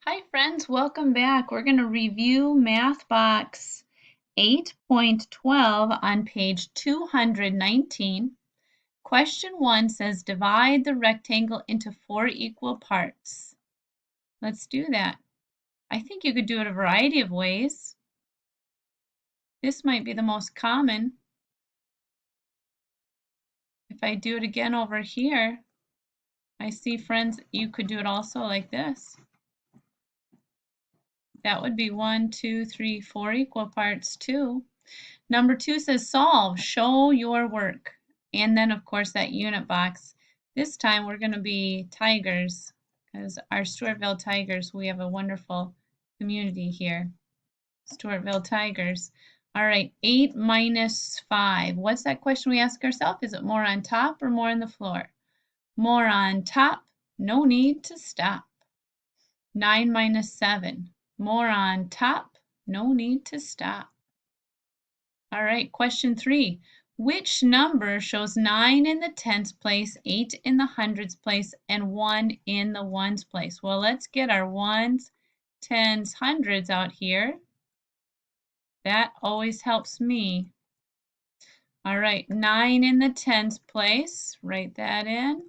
Hi friends, welcome back. We're going to review Math Box 8.12 on page 219. Question 1 says divide the rectangle into 4 equal parts. Let's do that. I think you could do it a variety of ways. This might be the most common. If I do it again over here, I see friends, you could do it also like this. That would be 1, 2, 3, 4 equal parts too. Number 2 says solve, show your work. And then of course that unit box. This time we're going to be Tigers because our Stewartville Tigers, we have a wonderful community here. Stewartville Tigers. All right, 8 minus 5. What's that question we ask ourselves? Is it more on top or more on the floor? More on top, no need to stop. 9 minus 7. More on top, no need to stop. All right, question 3. Which number shows 9 in the tens place, 8 in the hundreds place, and 1 in the ones place? Well, let's get our ones, tens, hundreds out here. That always helps me. All right, 9 in the tens place, write that in.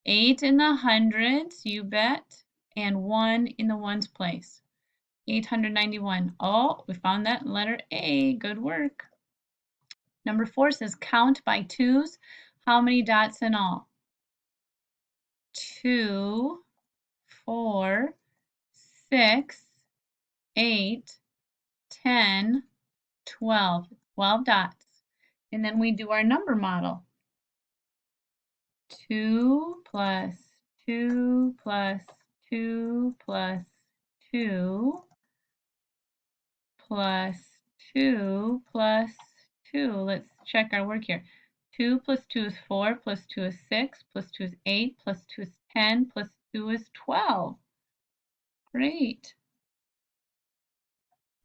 8 in the hundreds, you bet, and 1 in the ones place. 891. Oh, we found that letter A. Good work. Number 4 says count by twos. How many dots in all? 2, 4, 6, 8, 10, 12. 12 dots. And then we do our number model. 2 plus 2 plus 2 plus 2 plus 2 plus 2. Let's check our work here. 2 plus 2 is 4, plus 2 is 6, plus 2 is 8, plus 2 is 10, plus 2 is 12. Great.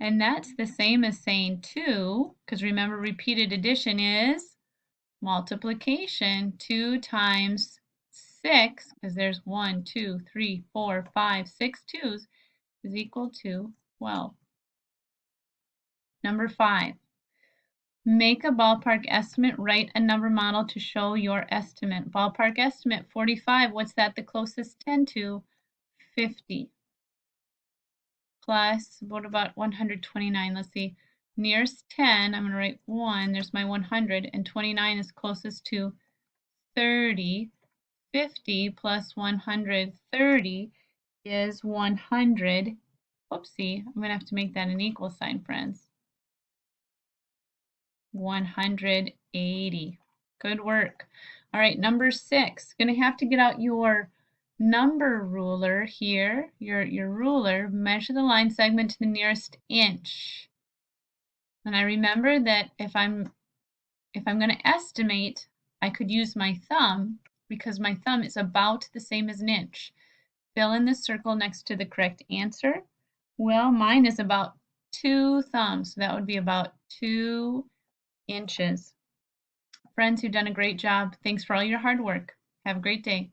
And that's the same as saying 2, because remember repeated addition is multiplication. 2 times 6, because there's 1, 2, 3, 4, 5, 6 twos, is equal to 12. Number 5. Make a ballpark estimate. Write a number model to show your estimate. Ballpark estimate, 45. What's that the closest 10 to? 50. Plus, what about 129? Let's see. Nearest 10, I'm going to write 1. There's my 100. And 29 is closest to 30. 50 plus 130 is 100. Oopsie, I'm going to have to make that an equal sign, friends. 180. Good work. All right, number 6. Going to have to get out your number ruler here, your ruler, measure the line segment to the nearest inch. And I remember that if I'm going to estimate, I could use my thumb because my thumb is about the same as an inch. Fill in the circle next to the correct answer. Well, mine is about 2 thumbs, so that would be about 2 inches. Friends, you've done a great job. Thanks for all your hard work. Have a great day.